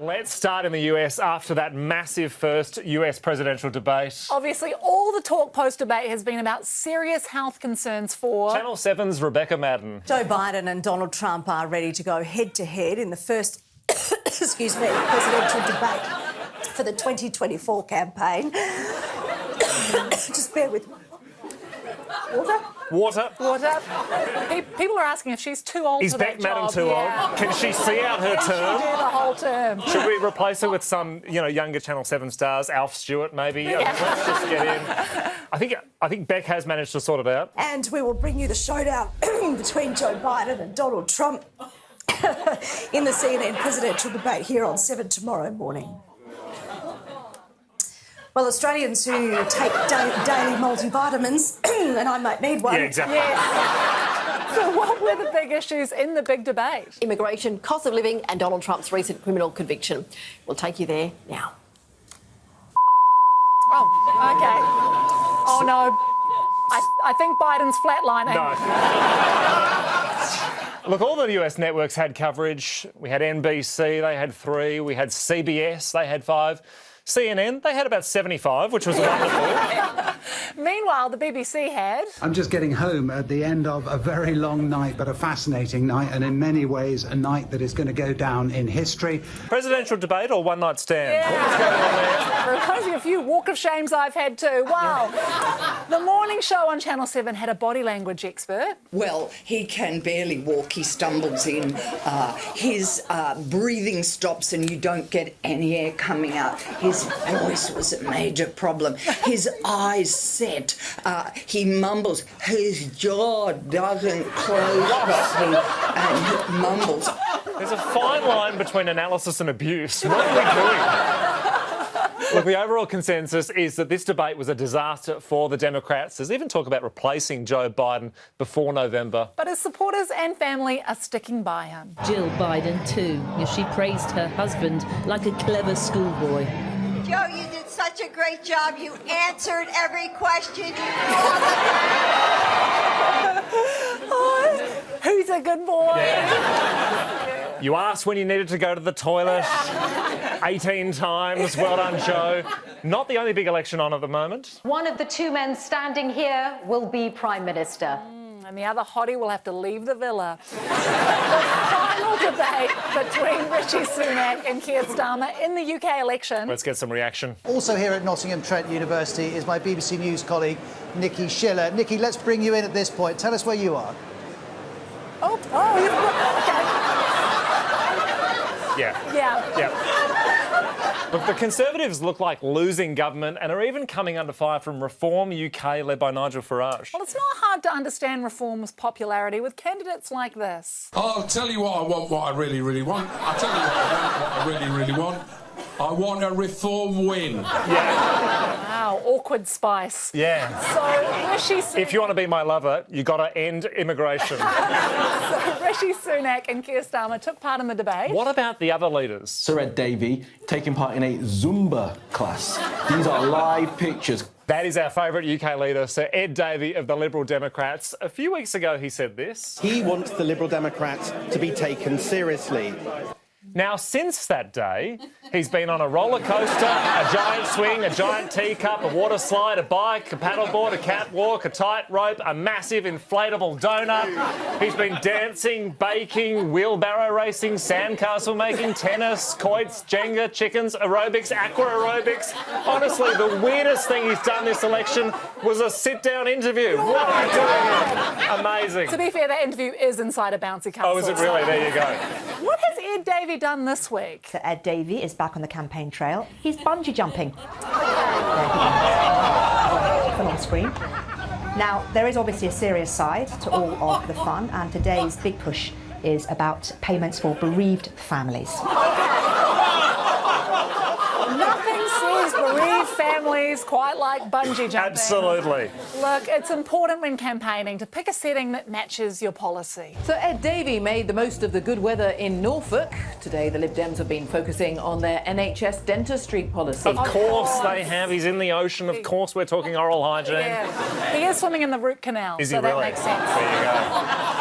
let's start in the US after that massive first US presidential debate. Obviously, all the talk post-debate has been about serious health concerns for... Channel 7's Rebecca Madden. Joe Biden and Donald Trump are ready to go head-to-head in the first, presidential debate for the 2024 campaign. Just bear with me. Water. People are asking if she's too old Is for Beck that Madden job. too old? Can she see out her Can term? she do the whole term? Should we replace her with some, younger Channel 7 stars? Alf Stewart, maybe? Let's just get in. I think Beck has managed to sort it out. And we will bring you the showdown between Joe Biden and Donald Trump in the CNN presidential debate here on 7 tomorrow morning. Well, Australians who take daily multivitamins, and I might need one. Yeah, exactly. Yeah. So what were the big issues in the big debate? Immigration, cost of living and Donald Trump's recent criminal conviction. We'll take you there now. Oh, OK. Oh, no. I think Biden's flatlining. No. Look, all the US networks had coverage. We had NBC, they had 3. We had CBS, they had 5. CNN, they had about 75, which was wonderful. Meanwhile, the BBC had... I'm just getting home at the end of a very long night, but a fascinating night, and in many ways a night that is going to go down in history. Presidential debate or one-night stand? Yeah. What's going on there? Reposing a few walk of shames I've had too. Wow. The morning show on Channel 7 had a body language expert. Well, he can barely walk. He stumbles in. His breathing stops and you don't get any air coming out. His voice was a major problem. His eyes set. He mumbles. His jaw doesn't close properly and he mumbles. There's a fine line between analysis and abuse. What are we doing? Look, the overall consensus is that this debate was a disaster for the Democrats. There's even talk about replacing Joe Biden before November. But his supporters and family are sticking by him. Jill Biden too, as she praised her husband like a clever schoolboy. Joe, you did such a great job. You answered every question. Who's a good boy? Yeah. You asked when you needed to go to the toilet 18 times. Well done, Joe. Not the only big election on at the moment. One of the 2 men standing here will be Prime Minister. And the other hottie will have to leave the villa. The final debate between Rishi Sunak and Keir Starmer in the UK election. Let's get some reaction. Also here at Nottingham Trent University is my BBC News colleague, Nikki Schiller. Nikki, let's bring you in at this point. Tell us where you are. Yeah. Look, the Conservatives look like losing government and are even coming under fire from Reform UK, led by Nigel Farage. Well, it's not hard to understand Reform's popularity with candidates like this. I'll tell you what I want, what I really, really want. I'll tell you what I really, really want. I want a Reform win. Yeah. Wow, awkward spice. Yeah. So Rishi Sunak... If you want to be my lover, you got to end immigration. So Rishi Sunak and Keir Starmer took part in the debate. What about the other leaders? Sir Ed Davey taking part in a Zumba class. These are live pictures. That is our favourite UK leader, Sir Ed Davey of the Liberal Democrats. A few weeks ago, he said this. He wants the Liberal Democrats to be taken seriously. Now, since that day, he's been on a roller coaster, a giant swing, a giant teacup, a water slide, a bike, a paddleboard, a catwalk, a tightrope, a massive inflatable donut. He's been dancing, baking, wheelbarrow racing, sandcastle making, tennis, quoits, Jenga, chickens, aerobics, aqua aerobics. Honestly, the weirdest thing he's done this election was a sit-down interview. What are you doing? Amazing. To be fair, that interview is inside a bouncy castle. Oh, is it really? There you go. What has Ed Davey done this week? So Ed Davey is back on the campaign trail. He's bungee jumping. On screen. Now, there is obviously a serious side to all of the fun, and today's big push is about payments for bereaved families. Nothing says bereaved families quite like bungee jumping. Absolutely. Look, it's important when campaigning to pick a setting that matches your policy. So Ed Davey made the most of the good weather in Norfolk. Today, the Lib Dems have been focusing on their NHS dentistry policy. Of course they have. He's in the ocean. Of course we're talking oral hygiene. Yeah. He is swimming in the root canal, Is so he that really? makes sense. There you go.